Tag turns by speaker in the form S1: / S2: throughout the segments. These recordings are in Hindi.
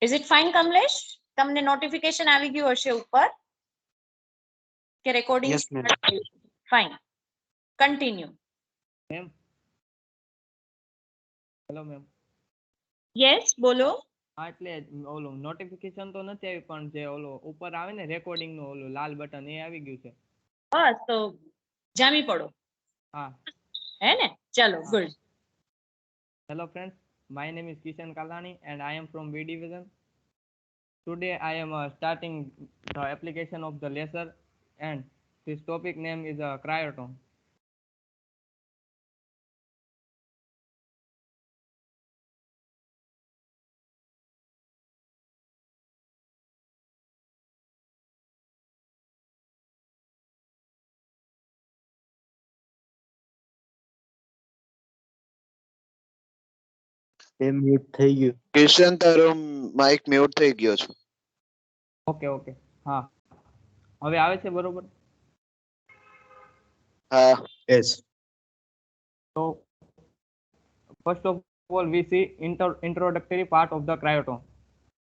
S1: Is it fine Kamlesh? તમને નોટિફિકેશન આવી ગયું હશે ઉપર કે recording
S2: Yes, ma'am.
S1: Fine. Continue.
S3: Ma'am hello ma'am.
S1: Yes બોલો.
S3: હા એટલે ઓલું નોટિફિકેશન તો નથી આવી પણ જે ઓલું ઉપર આવે ને રેકોર્ડિંગ નું ઓલું લાલ બટન એ આવી ગયું છે.
S1: બસ તો જામી પડો.
S3: હા.
S1: હે ને? ચલો good.
S3: Hello friends, my name is Kishan Kalani and I am from B division. Today I am starting the application of the laser and this topic name is cryotone.
S2: A mute થઈ ગયું.
S4: કિશન તારો માઇક મ્યુટ થઈ ગયો છે.
S3: ઓકે ઓકે હા હવે આવે છે બરોબર.
S4: હા.
S2: Yes.
S3: So first of all we see introductory part of the cryotone.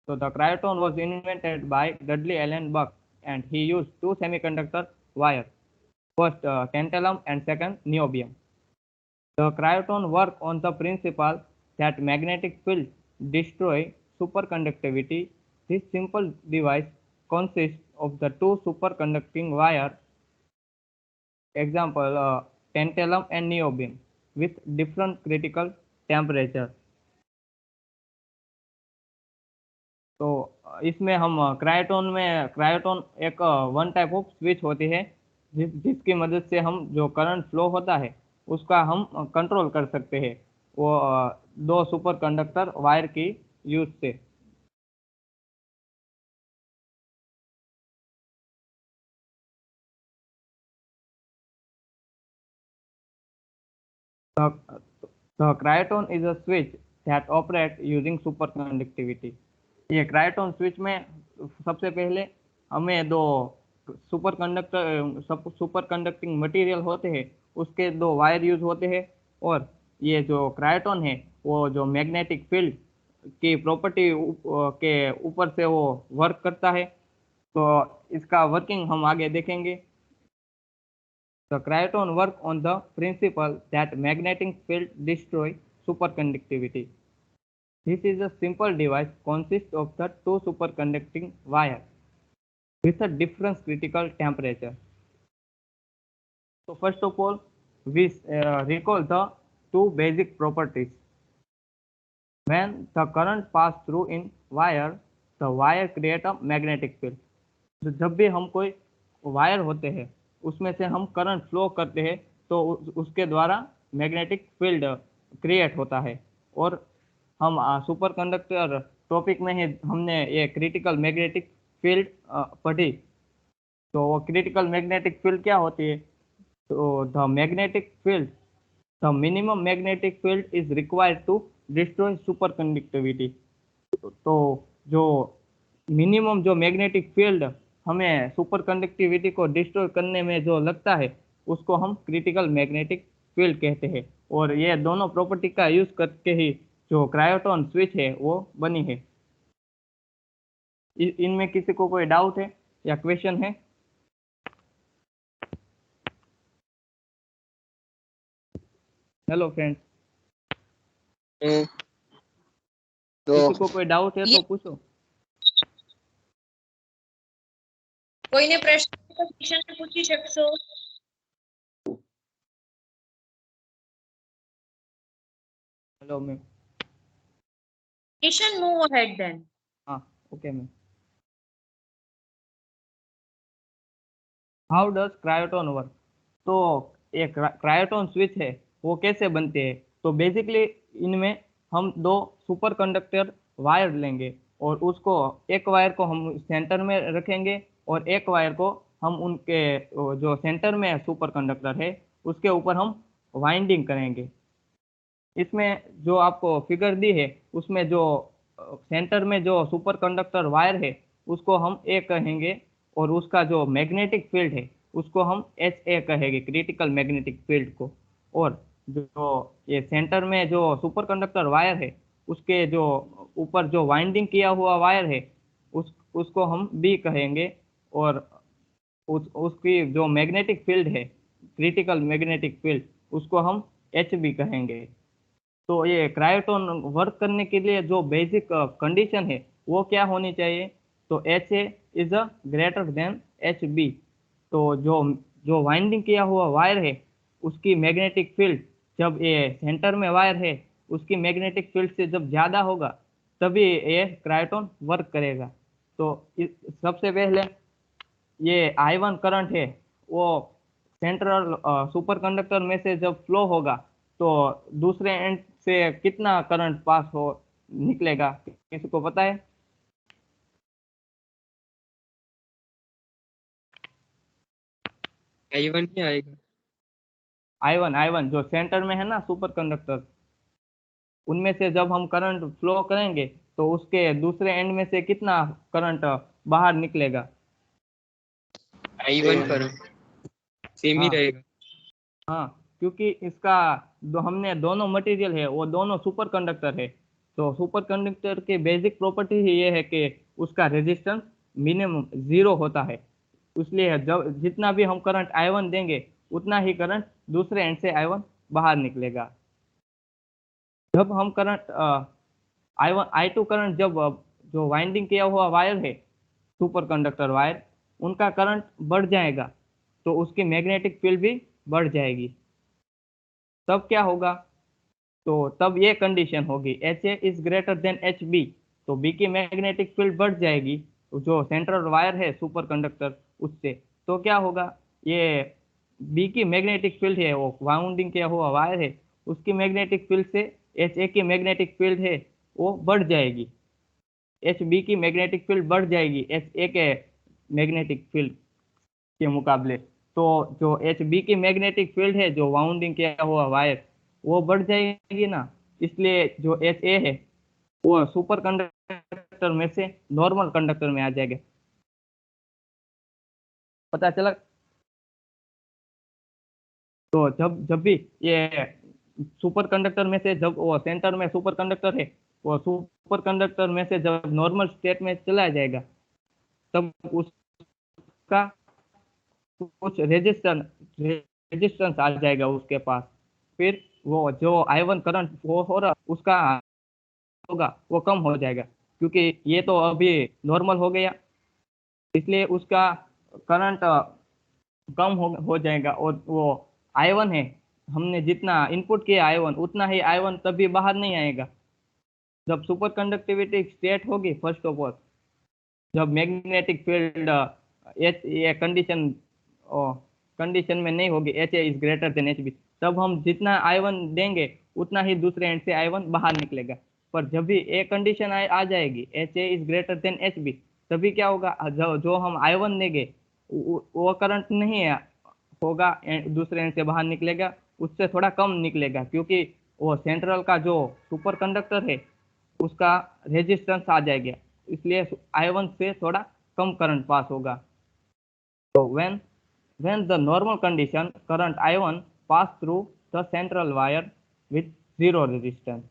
S3: So the cryotone was invented by Dudley Allen Buck and he used two semiconductor wires, first tantalum and second niobium. The cryotone work on the principle that magnetic fields destroy superconductivity. This simple device consists of the two superconducting wires, example tantalum and niobium, with different critical temperature. तो इसमें हम क्रायोटोन एक वन टाइप ऑफ स्विच होती है जिसकी मदद से हम जो करंट फ्लो होता है उसका हम कंट्रोल कर सकते हैं वो दो सुपर कंडक्टर वायर की यूज से. The cryotone is a switch that operates using superconductivity. ये क्रायोटोन स्विच में सबसे पहले हमें दो सुपर कंडक्टिंग मटेरियल होते हैं उसके दो वायर यूज होते हैं और ये जो क्रायोटोन है वो जो मैग्नेटिक फील्ड की प्रॉपर्टी के ऊपर से वो वर्क करता है. तो इसका वर्किंग हम आगे देखेंगे. The cryotone work on the principle that magnetic field destroy superconductivity. This is a simple device consists of the two superconducting wires with a different critical temperature. So first of all, we recall the two basic properties. When the current pass through in wire, the wire create a magnetic field. तो जब भी हम कोई वायर होते हैं उसमें से हम करंट फ्लो करते हैं तो उसके द्वारा मैग्नेटिक फील्ड क्रिएट होता है. और हम सुपर कंडक्टर टॉपिक में ही हमने ये क्रिटिकल मैग्नेटिक फील्ड पढ़ी. तो वो क्रिटिकल मैग्नेटिक फील्ड क्या होती है? तो the magnetic field the minimum magnetic field is required to destroy superconductivity. तो जो मिनिमम जो मैग्नेटिक फील्ड हमें सुपर कंडक्टिविटी को डिस्ट्रॉय करने में जो लगता है उसको हम क्रिटिकल मैग्नेटिक फील्ड कहते हैं. और ये दोनों प्रॉपर्टी का यूज करके ही जो क्रायोटोन स्विच है वो बनी है. इनमें किसी को कोई डाउट है या क्वेश्चन है? Hello friends. किसी को कोई डाउट है तो पूछो.
S1: કોઈને પ્રશ્ન કિશન પૂછી શકશો?
S3: Hello ma'am.
S1: Kishan move ahead then.
S3: हाँ okay ma'am. How does cryotone work? तो एक क्रायोटोन स्विच है वो कैसे बनते हैं? तो बेसिकली इनमें हम दो सुपर कंडक्टर वायर लेंगे और उसको एक वायर को हम सेंटर में रखेंगे और एक वायर को हम उनके जो सेंटर में सुपर कंडक्टर है उसके ऊपर हम वाइंडिंग करेंगे. इसमें जो आपको फिगर दी है उसमें जो सेंटर में जो सुपर कंडक्टर वायर है उसको हम ए कहेंगे और उसका जो मैग्नेटिक फील्ड है उसको हम एच ए कहेंगे, क्रिटिकल मैग्नेटिक फील्ड को. और जो ये सेंटर में जो सुपर कंडक्टर वायर है उसके जो ऊपर जो वाइंडिंग किया हुआ वायर है उसको हम बी कहेंगे, और उसकी जो मैग्नेटिक फील्ड है, क्रिटिकल मैग्नेटिक फील्ड, उसको हम एच बी कहेंगे। तो ये क्रायोटोन वर्क करने के लिए जो बेसिक कंडीशन है वो क्या होनी चाहिए? तो H A is a greater than H B. तो जो जो वाइंडिंग किया हुआ वायर है उसकी मैग्नेटिक फील्ड, जब ये सेंटर में वायर है उसकी मैग्नेटिक फील्ड से जब ज़्यादा होगा तभी ये क्रायोटोन वर्क करेगा। तो सबसे पहले ये I1 करंट है वो सेंट्रल सुपर कंडक्टर में से जब फ्लो होगा तो दूसरे एंड से कितना करंट पास हो निकलेगा, किसी को पता है?
S2: I1 ही आएगा।
S3: I1 जो सेंटर में है ना सुपर कंडक्टर, उनमें से जब हम करंट फ्लो करेंगे तो उसके दूसरे एंड में से कितना करंट बाहर निकलेगा?
S2: I1 करंट सेम ही
S3: हाँ
S2: रहेगा।
S3: हाँ, क्योंकि इसका हमने दोनों मटेरियल है वो दोनों सुपर कंडक्टर है। तो सुपर कंडक्टर की बेसिक प्रॉपर्टी ही ये है कि उसका रेजिस्टेंस मिनिमम 0 होता है, इसलिए जब जितना भी हम करंट I1 देंगे उतना ही करंट दूसरे एंड से I1 बाहर निकलेगा। जब हम करंट I1 I2 करंट जब जो वाइंडिंग किया हुआ वायर है सुपर कंडक्टर वायर, उनका करंट बढ़ जाएगा तो उसकी मैग्नेटिक फील्ड भी बढ़ जाएगी। तब क्या होगा? तो तब ये कंडीशन होगी H A is greater than H B, तो बी की मैग्नेटिक फील्ड बढ़ जाएगी जो सेंट्रल वायर है सुपर कंडक्टर उससे। तो क्या होगा? ये बी की मैग्नेटिक फील्ड है वो वाउंडिंग किया हुआ वायर है उसकी मैग्नेटिक फील्ड से एच ए की मैग्नेटिक फील्ड है वो बढ़ जाएगी, एच बी की मैग्नेटिक फील्ड बढ़ जाएगी एच ए के मैग्नेटिक फील्ड के मुकाबले। तो जो एच बी की मैग्नेटिक फील्ड है जो वाउंडिंग किया हुआ वायर वो बढ़ जाएगी ना, इसलिए जो एच ए है वो सुपर कंडक्टर में से नॉर्मल कंडक्टर में आ जाएगा। पता चला? तो जब भी ये सुपर कंडक्टर में से जब वो सेंटर में सुपर कंडक्टर है वो सुपर कंडक्टर में से जब नॉर्मल स्टेट में चला जाएगा तब उसका कुछ रेजिस्टेंस आ जाएगा उसके पास, फिर वो जो I1 करंट वो हो रहा उसका होगा वो कम हो जाएगा, क्योंकि ये तो अभी नॉर्मल हो गया इसलिए उसका करंट कम हो जाएगा। और वो I1 है, हमने जितना इनपुट किया I1 उतना ही I1 तभी बाहर नहीं आएगा। जब सुपर कंडक्टिविटी स्टेट होगी फर्स्ट ऑफ ऑल, जब मैग्नेटिक फील्ड ये कंडीशन में नहीं होगी H A is greater than H B, तब हम जितना I1 देंगे उतना ही दूसरे एंड से I1 बाहर निकलेगा। पर जब भी ए कंडीशन आ जाएगी H A is greater than H B, तभी क्या होगा? जो हम I1 देंगे वो करंट नहीं होगा दूसरे एंड से बाहर निकलेगा, उससे थोड़ा कम निकलेगा, क्योंकि वो सेंट्रल का जो सुपर कंडक्टर है उसका रेजिस्टेंस आ जाएगा, इसलिए I1 से थोड़ा कम करंट पास होगा। तो when the normal condition current I1 pass through the central wire with zero resistance.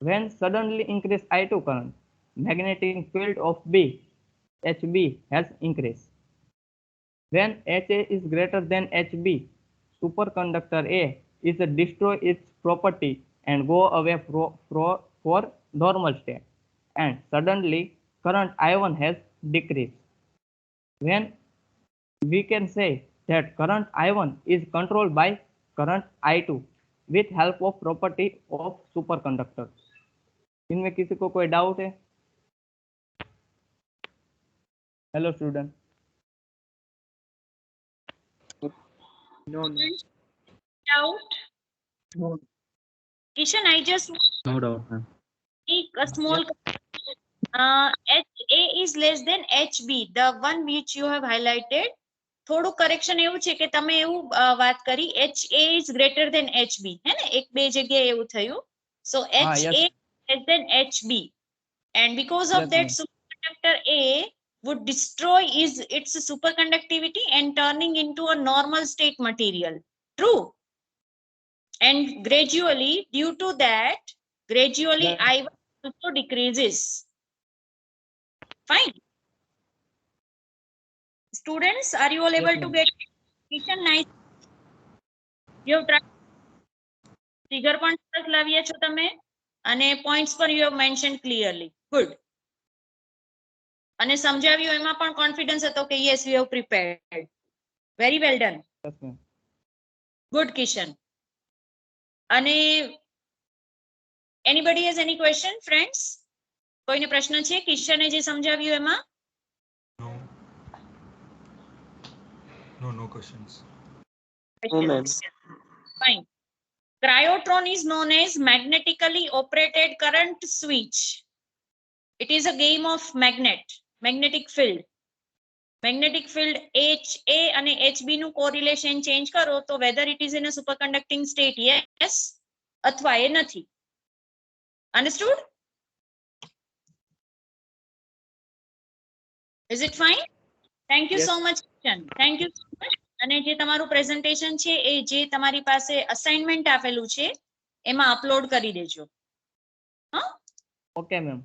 S3: When suddenly increase I2 current, magnetic field of HB has increased. When HA is greater than HB, superconductor A is destroy its property and go away for normal state, and suddenly current I1 has decreased. When we can say that current I1 is controlled by current I2 with help of property of superconductor. इनमें किसी को कोई डाउट है? Hello student.
S2: No,
S1: Doubt?
S2: no.
S1: Kishan, I just
S2: No doubt, ma'am.
S1: make a small HA is less than HB, the one which you have highlighted. થોડું કરેક્શન એવું છે કે તમે એવું વાત કરી HA is greater than HB, હે ને? એક બે જગ્યાએ એવું થયું. So HA less than HB, and because of that superconductor A would destroy its superconductivity and turning into a normal state material. True. And gradually, due to that, I1 also decreases. Fine. Students, are you all able to
S3: ma'am.
S1: get Kishan? Nice. You have tried. Figure પણ સરસ લાવ્યા છો તમે અને points પર you have mentioned clearly. Good. અને સમજાવ્યું એમાં પણ કોન્ફિડન્સ હતો કે yes we have prepared. Very well done.
S3: Yes, ma'am.
S1: Good, Kishan. અને anybody has any question, friends? કોઈને પ્રશ્ન છે કિશને જે સમજાવ્યું એમાં?
S5: No questions.
S2: No, ma'am.
S1: Fine. Cryotron is known as magnetically operated current switch. It is a game of magnetic field. Magnetic field HA and HB નું correlation change કરો તો whether it is in a superconducting state, yes, અથવા એ નથી. Understood? Is it fine? Thank you
S2: Yes.
S1: so much, Kishan. Thank you so much. અને જે તમારું પ્રેઝન્ટેશન છે એ જે તમારી પાસે અસાઇનમેન્ટ આપેલું છે એમાં અપલોડ કરી દેજો.
S3: Okay, ma'am.